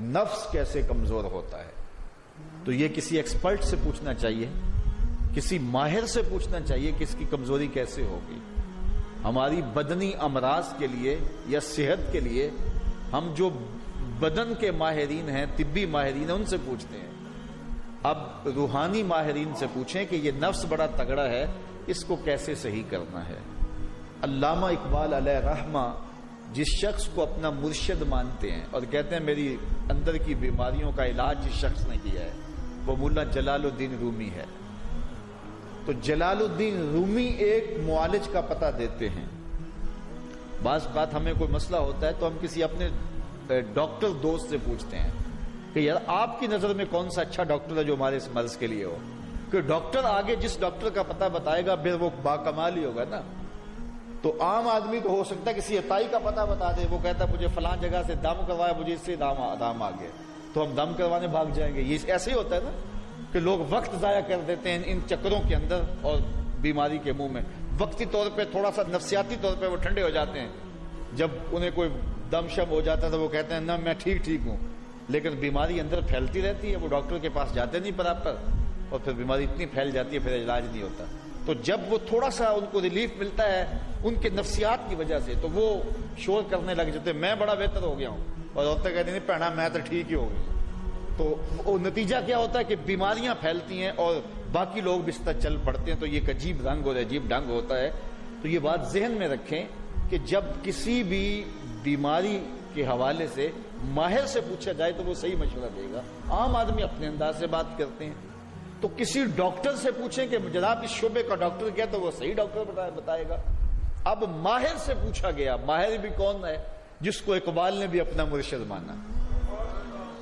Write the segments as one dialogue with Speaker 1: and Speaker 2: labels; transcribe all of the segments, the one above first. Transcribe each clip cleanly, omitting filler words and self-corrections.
Speaker 1: نفس کیسے کمزور ہوتا ہے، تو یہ کسی ایکسپرٹ سے پوچھنا چاہیے، کسی ماہر سے پوچھنا چاہیے کہ اس کی کمزوری کیسے ہوگی۔ ہماری بدنی امراض کے لیے یا صحت کے لیے ہم جو بدن کے ماہرین ہیں، طبی ماہرین ہیں، ان سے پوچھتے ہیں۔ اب روحانی ماہرین سے پوچھیں کہ یہ نفس بڑا تگڑا ہے، اس کو کیسے صحیح کرنا ہے۔ علامہ اقبال علیہ رحمہ جس شخص کو اپنا مرشد مانتے ہیں اور کہتے ہیں میری اندر کی بیماریوں کا علاج جس شخص نے کیا ہے، وہ مولا جلال الدین رومی ہے۔ تو جلال الدین رومی ایک معالج کا پتہ دیتے ہیں۔ بعض بات ہمیں کوئی مسئلہ ہوتا ہے تو ہم کسی اپنے ڈاکٹر دوست سے پوچھتے ہیں کہ یار آپ کی نظر میں کون سا اچھا ڈاکٹر ہے جو ہمارے اس مرض کے لیے ہو، کہ ڈاکٹر آگے جس ڈاکٹر کا پتہ بتائے گا پھر وہ باکمال ہی ہوگا نا۔ تو عام آدمی تو ہو سکتا ہے کسی عطائی کا پتہ بتا دے، وہ کہتا ہے مجھے فلاں جگہ سے دم کروایا، مجھے اس سے دم آ گیا، تو ہم دم کروانے بھاگ جائیں گے۔ یہ ایسے ہی ہوتا ہے نا کہ لوگ وقت ضائع کر دیتے ہیں ان چکروں کے اندر اور بیماری کے منہ میں۔ وقتی طور پہ تھوڑا سا نفسیاتی طور پہ وہ ٹھنڈے ہو جاتے ہیں، جب انہیں کوئی دم شم ہو جاتا ہے تو وہ کہتے ہیں نہ میں ٹھیک ہوں، لیکن بیماری اندر پھیلتی رہتی ہے، وہ ڈاکٹر کے پاس جاتے نہیں برابر، اور پھر بیماری اتنی پھیل جاتی ہے پھر علاج نہیں ہوتا۔ تو جب وہ تھوڑا سا ان کو ریلیف ملتا ہے ان کے نفسیات کی وجہ سے تو وہ شور کرنے لگ جاتے ہیں میں بڑا بہتر ہو گیا ہوں، اور عورتیں کہتی ہیں پہنا میں تو ٹھیک ہی ہو گئی۔ تو وہ نتیجہ کیا ہوتا ہے کہ بیماریاں پھیلتی ہیں اور باقی لوگ بھی اس طرح چل پڑتے ہیں، تو یہ ایک عجیب رنگ اور عجیب ڈھنگ ہوتا ہے۔ تو یہ بات ذہن میں رکھیں کہ جب کسی بھی بیماری کے حوالے سے ماہر سے پوچھا جائے تو وہ صحیح مشورہ دے گا۔ عام آدمی اپنے انداز سے بات کرتے ہیں، تو کسی ڈاکٹر سے پوچھیں کہ جناب اس شعبے کا ڈاکٹر کیا، تو وہ صحیح ڈاکٹر بتائے گا۔ اب ماہر سے پوچھا گیا، ماہر بھی کون ہے؟ جس کو اقبال نے بھی اپنا مرشد مانا،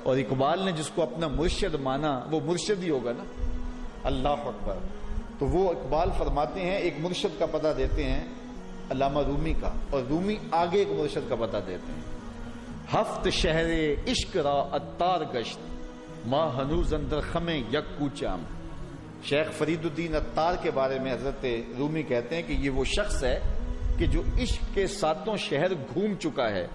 Speaker 1: اور اقبال نے جس کو اپنا مرشد مانا وہ مرشد ہی ہوگا نا۔ اللہ اکبر۔ تو وہ اقبال فرماتے ہیں ایک مرشد کا پتہ دیتے ہیں علامہ رومی کا، اور رومی آگے ایک مرشد کا پتہ دیتے ہیں۔ ہفت شہر عشق را عطار گشت ماں ہنوز اندر خمیں یک کوچام۔ شیخ فرید الدین عطار کے بارے میں حضرت رومی کہتے ہیں کہ یہ وہ شخص ہے کہ جو عشق کے ساتوں شہر گھوم چکا ہے،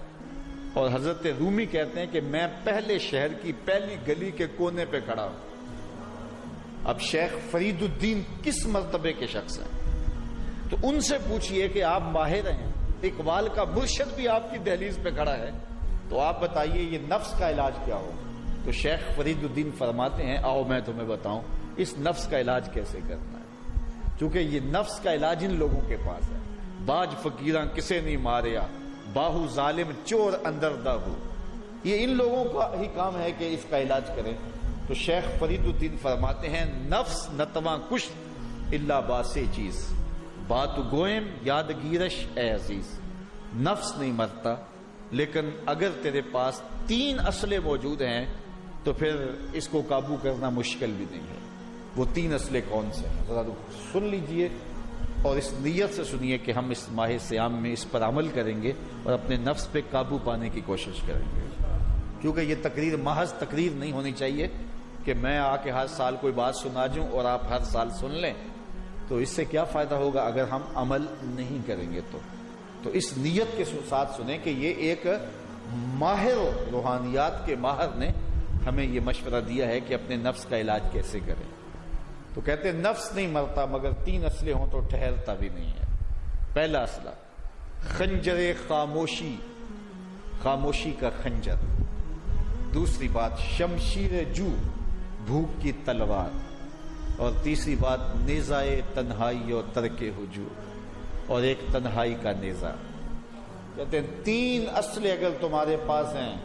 Speaker 1: اور حضرت رومی کہتے ہیں کہ میں پہلے شہر کی پہلی گلی کے کونے پہ کھڑا ہوں۔ اب شیخ فرید الدین کس مرتبے کے شخص ہیں؟ تو ان سے پوچھئے کہ آپ ماہر ہیں، اقبال کا مرشد بھی آپ کی دہلیز پہ کھڑا ہے، تو آپ بتائیے یہ نفس کا علاج کیا ہو؟ تو شیخ فرید الدین فرماتے ہیں آؤ میں تمہیں بتاؤں اس نفس کا علاج کیسے کرنا ہے، کیونکہ یہ نفس کا علاج ان لوگوں کے پاس ہے۔ باج فقیراں کسے نہیں ماریا، باہو ظالم چور اندر دا ہو، یہ ان لوگوں کا ہی کام ہے کہ اس کا علاج کریں۔ تو شیخ فرید الدین فرماتے ہیں نفس نتواں کش الا باسے چیز بات گوئم یادگیرش اے عزیز۔ نفس نہیں مرتا، لیکن اگر تیرے پاس 3 اسلحے موجود ہیں تو پھر اس کو قابو کرنا مشکل بھی نہیں ہے۔ وہ 3 اسلحے کون سے ہیں ذرا سن لیجئے، اور اس نیت سے سنیے کہ ہم اس ماہ صیام میں اس پر عمل کریں گے اور اپنے نفس پہ قابو پانے کی کوشش کریں گے، کیونکہ یہ تقریر محض تقریر نہیں ہونی چاہیے کہ میں آ کے ہر سال کوئی بات سنا جوں اور آپ ہر سال سن لیں، تو اس سے کیا فائدہ ہوگا اگر ہم عمل نہیں کریں گے۔ تو اس نیت کے ساتھ سنیں کہ یہ ایک ماہر روحانیات کے ماہر نے ہمیں یہ مشورہ دیا ہے کہ اپنے نفس کا علاج کیسے کریں۔ تو کہتے ہیں نفس نہیں مرتا مگر 3 اسلحے ہوں تو ٹھہرتا بھی نہیں ہے۔ پہلا اسلحہ خنجر خاموشی، خاموشی کا خنجر۔ دوسری بات شمشیر جو، بھوک کی تلوار۔ اور تیسری بات نیزائے تنہائی اور ترک ہجوم، اور ایک تنہائی کا نیزہ۔ کہتے ہیں 3 اسلحے اگر تمہارے پاس ہیں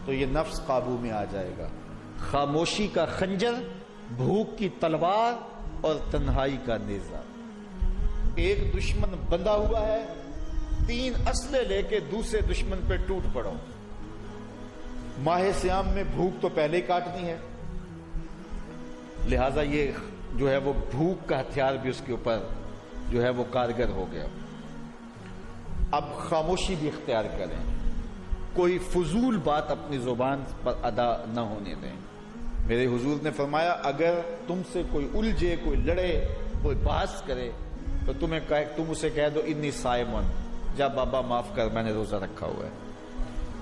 Speaker 1: تو یہ نفس قابو میں آ جائے گا۔ خاموشی کا خنجر، بھوک کی تلوار اور تنہائی کا نیزہ۔ ایک دشمن بندھا ہوا ہے، 3 اسلحے لے کے دوسرے دشمن پہ ٹوٹ پڑو۔ ماہ صیام میں بھوک تو پہلے ہی کاٹنی ہے، لہذا یہ جو ہے وہ بھوک کا ہتھیار بھی اس کے اوپر جو ہے وہ کارگر ہو گیا۔ اب خاموشی بھی اختیار کریں، کوئی فضول بات اپنی زبان پر ادا نہ ہونے دیں۔ میرے حضور نے فرمایا اگر تم سے کوئی الجھے، کوئی لڑے، کوئی بحث کرے تو تم اسے کہہ دو انی صائمن، جا بابا معاف کر میں نے روزہ رکھا ہوا ہے۔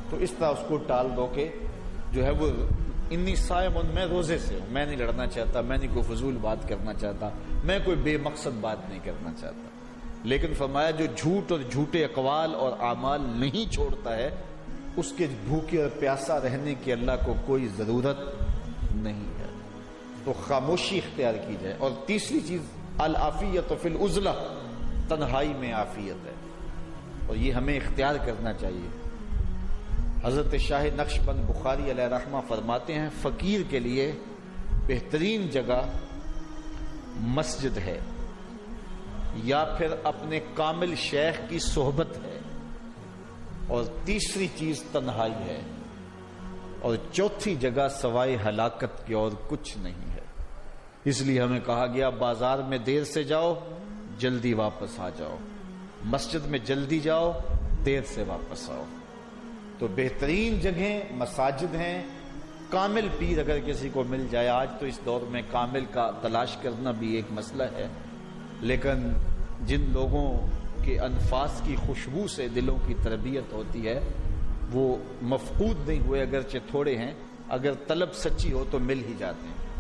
Speaker 1: تو اس طرح اس کو ٹال دو کہ جو ہے وہ انی صائم، میں روزے سے ہوں، میں نہیں لڑنا چاہتا، میں نہیں کوئی فضول بات کرنا چاہتا، میں کوئی بے مقصد بات نہیں کرنا چاہتا. لیکن فرمایا جو جھوٹ اور جھوٹے اقوال اور اعمال نہیں چھوڑتا ہے اس کے بھوکے اور پیاسا رہنے کی اللہ کو کوئی ضرورت نہیں ہے. تو خاموشی اختیار کی جائے. اور تیسری چیز العافیت فی العزلہ، تنہائی میں عافیت ہے، اور یہ ہمیں اختیار کرنا چاہیے. حضرت شاہ نقشبند بخاری علیہ رحمہ فرماتے ہیں فقیر کے لیے بہترین جگہ مسجد ہے یا پھر اپنے کامل شیخ کی صحبت ہے، اور تیسری چیز تنہائی ہے، اور چوتھی جگہ سوائے ہلاکت کے اور کچھ نہیں ہے. اس لیے ہمیں کہا گیا بازار میں دیر سے جاؤ، جلدی واپس آ جاؤ، مسجد میں جلدی جاؤ، دیر سے واپس آؤ. تو بہترین جگہیں مساجد ہیں. کامل پیر اگر کسی کو مل جائے، آج تو اس دور میں کامل کا تلاش کرنا بھی ایک مسئلہ ہے، لیکن جن لوگوں کے انفاس کی خوشبو سے دلوں کی تربیت ہوتی ہے وہ مفقود نہیں ہوئے، اگرچہ تھوڑے ہیں، اگر طلب سچی ہو تو مل ہی جاتے ہیں.